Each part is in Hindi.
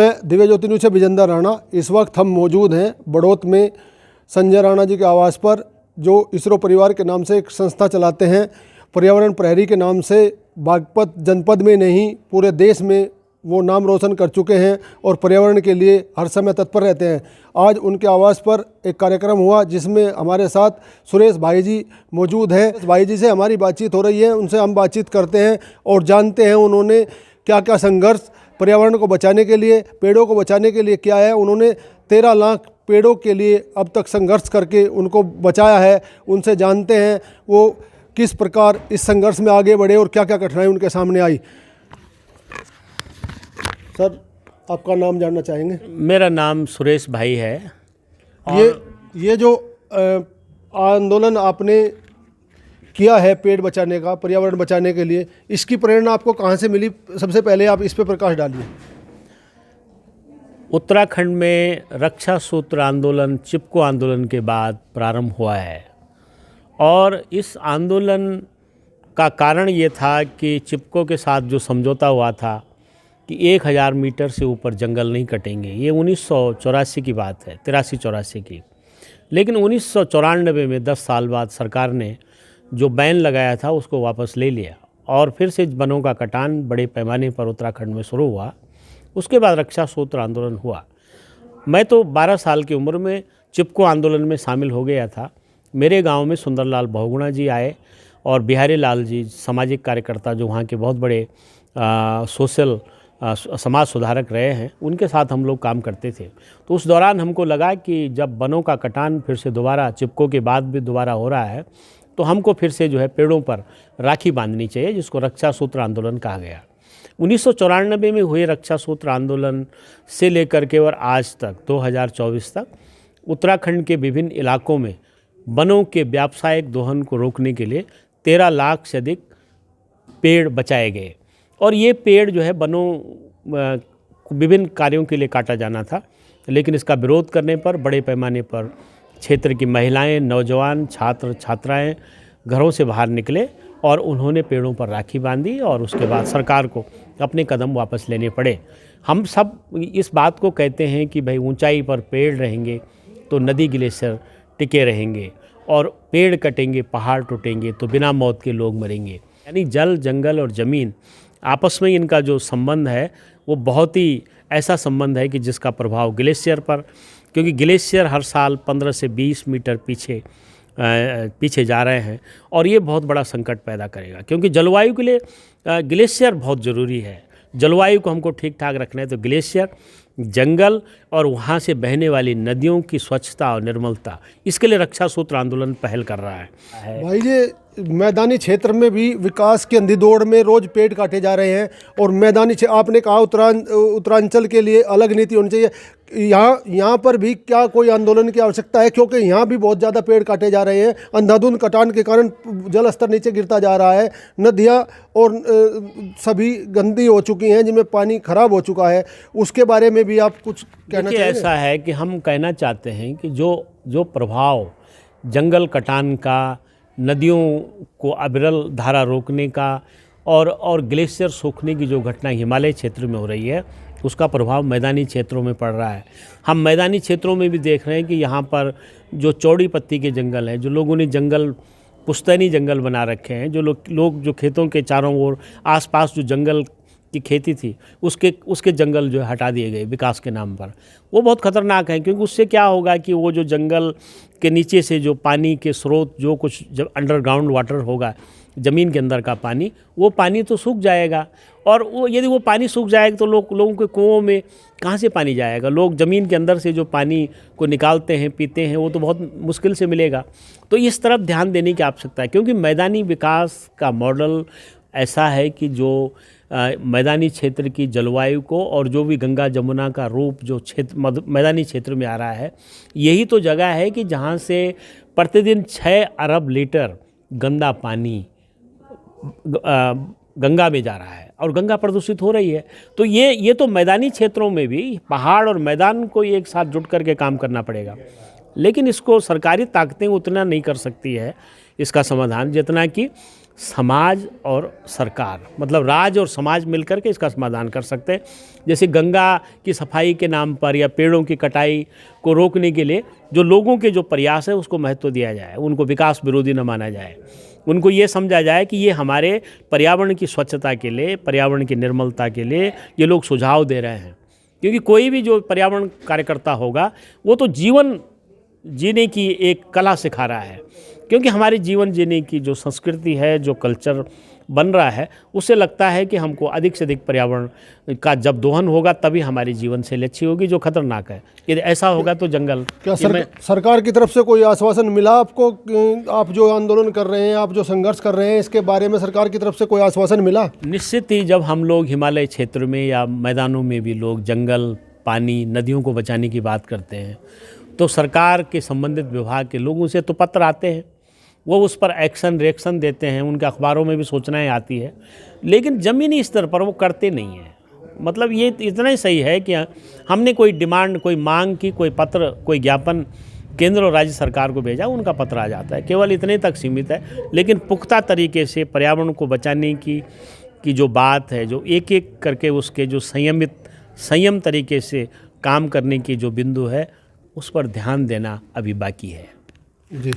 मैं दिव्य ज्योति न्यूज़ से विजेंद्र राणा। इस वक्त हम मौजूद हैं बड़ौत में संजय राणा जी के आवास पर, जो इसरो परिवार के नाम से एक संस्था चलाते हैं। पर्यावरण प्रहरी के नाम से बागपत जनपद में नहीं पूरे देश में वो नाम रोशन कर चुके हैं और पर्यावरण के लिए हर समय तत्पर रहते हैं। आज उनके आवास पर एक कार्यक्रम हुआ जिसमें हमारे साथ सुरेश भाई जी मौजूद हैं। भाई जी से हमारी बातचीत हो रही है, उनसे हम बातचीत करते हैं और जानते हैं उन्होंने क्या क्या संघर्ष पर्यावरण को बचाने के लिए, पेड़ों को बचाने के लिए किया है। उन्होंने 13 लाख पेड़ों के लिए अब तक संघर्ष करके उनको बचाया है। उनसे जानते हैं वो किस प्रकार इस संघर्ष में आगे बढ़े और क्या क्या कठिनाई उनके सामने आई। सर, आपका नाम जानना चाहेंगे? मेरा नाम सुरेश भाई है। ये जो आंदोलन आपने किया है पेड़ बचाने का, पर्यावरण बचाने के लिए, इसकी प्रेरणा आपको कहाँ से मिली? सबसे पहले आप इस पे प्रकाश डालिए। उत्तराखंड में रक्षा सूत्र आंदोलन, चिपको आंदोलन के बाद प्रारंभ हुआ है और इस आंदोलन का कारण ये था कि चिपको के साथ जो समझौता हुआ था कि 1000 मीटर से ऊपर जंगल नहीं कटेंगे, ये 1984 की बात है, 83-84 की। लेकिन 1994 में 10 साल बाद सरकार ने जो बैन लगाया था उसको वापस ले लिया और फिर से वनों का कटान बड़े पैमाने पर उत्तराखंड में शुरू हुआ। उसके बाद रक्षा सूत्र आंदोलन हुआ। मैं तो 12 साल की उम्र में चिपको आंदोलन में शामिल हो गया था। मेरे गांव में सुंदरलाल बहुगुणा जी आए और बिहारी लाल जी, सामाजिक कार्यकर्ता जो वहाँ के बहुत बड़े सोशल समाज सुधारक रहे हैं, उनके साथ हम लोग काम करते थे। तो उस दौरान हमको लगा कि जब वनों का कटान फिर से दोबारा चिपको के बाद भी दोबारा हो रहा है तो हमको फिर से जो है पेड़ों पर राखी बांधनी चाहिए, जिसको रक्षा सूत्र आंदोलन कहा गया। 1994 में हुए रक्षा सूत्र आंदोलन से लेकर के और आज तक 2024 तक उत्तराखंड के विभिन्न इलाकों में वनों के व्यावसायिक दोहन को रोकने के लिए 13 लाख से अधिक पेड़ बचाए गए। और ये पेड़ जो है वनों विभिन्न कार्यों के लिए काटा जाना था, लेकिन इसका विरोध करने पर बड़े पैमाने पर क्षेत्र की महिलाएं, नौजवान, छात्र छात्राएं घरों से बाहर निकले और उन्होंने पेड़ों पर राखी बांधी और उसके बाद सरकार को अपने कदम वापस लेने पड़े। हम सब इस बात को कहते हैं कि भाई ऊंचाई पर पेड़ रहेंगे तो नदी ग्लेशियर टिके रहेंगे और पेड़ कटेंगे, पहाड़ टूटेंगे तो बिना मौत के लोग मरेंगे। यानी जल, जंगल और ज़मीन आपस में इनका जो संबंध है वो बहुत ही ऐसा संबंध है कि जिसका प्रभाव ग्लेशियर पर, क्योंकि ग्लेशियर हर साल 15 से 20 मीटर पीछे जा रहे हैं और ये बहुत बड़ा संकट पैदा करेगा। क्योंकि जलवायु के लिए ग्लेशियर बहुत ज़रूरी है। जलवायु को हमको ठीक ठाक रखना है तो ग्लेशियर, जंगल और वहाँ से बहने वाली नदियों की स्वच्छता और निर्मलता, इसके लिए रक्षा सूत्र आंदोलन पहल कर रहा है। भाई जी, मैदानी क्षेत्र में भी विकास की अंधी दौड़ में रोज पेड़ काटे जा रहे हैं और मैदानी आपने कहा उत्तरांचल के लिए अलग नीति होनी चाहिए। यहाँ पर भी क्या कोई आंदोलन की आवश्यकता है? क्योंकि यहाँ भी बहुत ज़्यादा पेड़ काटे जा रहे हैं। अंधाधुंध कटान के कारण जल स्तर नीचे गिरता जा रहा है, नदियाँ और सभी गंदी हो चुकी हैं जिनमें पानी खराब हो चुका है। उसके बारे में भी आप कुछ कहना चाहिए? ऐसा है कि हम कहना चाहते हैं कि जो प्रभाव जंगल कटान का, नदियों को अविरल धारा रोकने का और ग्लेशियर सूखने की जो घटना हिमालय क्षेत्र में हो रही है, उसका प्रभाव मैदानी क्षेत्रों में पड़ रहा है। हम मैदानी क्षेत्रों में भी देख रहे हैं कि यहाँ पर जो चौड़ी पत्ती के जंगल हैं, जो लोगों ने जंगल पुश्तैनी जंगल बना रखे हैं, जो लोग जो खेतों के चारों ओर आसपास जो जंगल की खेती थी उसके जंगल जो हटा दिए गए विकास के नाम पर, वो बहुत ख़तरनाक है। क्योंकि उससे क्या होगा कि वो जो जंगल के नीचे से जो पानी के स्रोत, जो कुछ जब अंडरग्राउंड वाटर होगा, ज़मीन के अंदर का पानी, वो पानी तो सूख जाएगा और यदि वो पानी सूख जाएगा तो लोगों के कुओं में कहाँ से पानी जाएगा? लोग ज़मीन के अंदर से जो पानी को निकालते हैं, पीते हैं, वो तो बहुत मुश्किल से मिलेगा। तो इस तरफ ध्यान देने की आवश्यकता है, क्योंकि मैदानी विकास का मॉडल ऐसा है कि जो मैदानी क्षेत्र की जलवायु को और जो भी गंगा जमुना का रूप जो क्षेत्र मैदानी क्षेत्र में आ रहा है, यही तो जगह है कि जहाँ से प्रतिदिन 6 अरब लीटर गंदा पानी गंगा में जा रहा है और गंगा प्रदूषित हो रही है। तो ये तो मैदानी क्षेत्रों में भी पहाड़ और मैदान को एक साथ जुट करके काम करना पड़ेगा। लेकिन इसको सरकारी ताकतें उतना नहीं कर सकती है इसका समाधान, जितना कि समाज और सरकार, मतलब राज और समाज मिलकर के इसका समाधान कर सकते हैं। जैसे गंगा की सफाई के नाम पर या पेड़ों की कटाई को रोकने के लिए जो लोगों के जो प्रयास है उसको महत्व दिया जाए, उनको विकास विरोधी न माना जाए, उनको ये समझा जाए कि ये हमारे पर्यावरण की स्वच्छता के लिए, पर्यावरण की निर्मलता के लिए ये लोग सुझाव दे रहे हैं। क्योंकि कोई भी जो पर्यावरण कार्यकर्ता होगा वो तो जीवन जीने की एक कला सिखा रहा है, क्योंकि हमारे जीवन जीने की जो संस्कृति है, जो कल्चर बन रहा है, उससे लगता है कि हमको अधिक से अधिक पर्यावरण का जब दोहन होगा तभी हमारी जीवन शैली अच्छी होगी, जो खतरनाक है। यदि ऐसा होगा तो जंगल क्या सरकार की तरफ से कोई आश्वासन मिला आपको? आप जो आंदोलन कर रहे हैं, आप जो संघर्ष कर रहे हैं, इसके बारे में सरकार की तरफ से कोई आश्वासन मिला? निश्चित ही जब हम लोग हिमालय क्षेत्र में या मैदानों में भी लोग जंगल, पानी, नदियों को बचाने की बात करते हैं तो सरकार के संबंधित विभाग के लोगों से तो पत्र आते हैं, वो उस पर एक्शन रिएक्शन देते हैं, उनके अखबारों में भी सूचनाएं आती है, लेकिन ज़मीनी स्तर पर वो करते नहीं हैं। मतलब ये इतना ही सही है कि हमने कोई डिमांड, कोई मांग की, कोई पत्र, कोई ज्ञापन केंद्र और राज्य सरकार को भेजा, उनका पत्र आ जाता है, केवल इतने तक सीमित है। लेकिन पुख्ता तरीके से पर्यावरण को बचाने की जो बात है, जो एक एक करके उसके जो संयम तरीके से काम करने की जो बिंदु है, उस पर ध्यान देना अभी बाकी है। जी,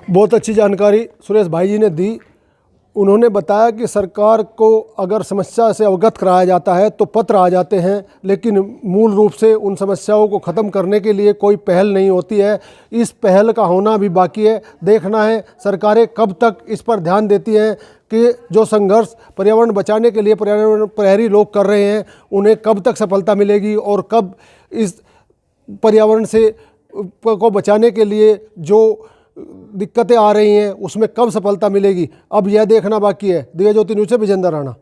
बहुत अच्छी जानकारी सुरेश भाई जी ने दी। उन्होंने बताया कि सरकार को अगर समस्या से अवगत कराया जाता है तो पत्र आ जाते हैं, लेकिन मूल रूप से उन समस्याओं को ख़त्म करने के लिए कोई पहल नहीं होती है। इस पहल का होना भी बाकी है। देखना है सरकारें कब तक इस पर ध्यान देती हैं कि जो संघर्ष पर्यावरण बचाने के लिए पर्यावरण प्रहरी लोग कर रहे हैं, उन्हें कब तक सफलता मिलेगी और कब इस पर्यावरण से को बचाने के लिए जो दिक्कतें आ रही हैं उसमें कब सफलता मिलेगी, अब यह देखना बाकी है। दिव्य ज्योति न्यूज़ से विजेंद्र राणा।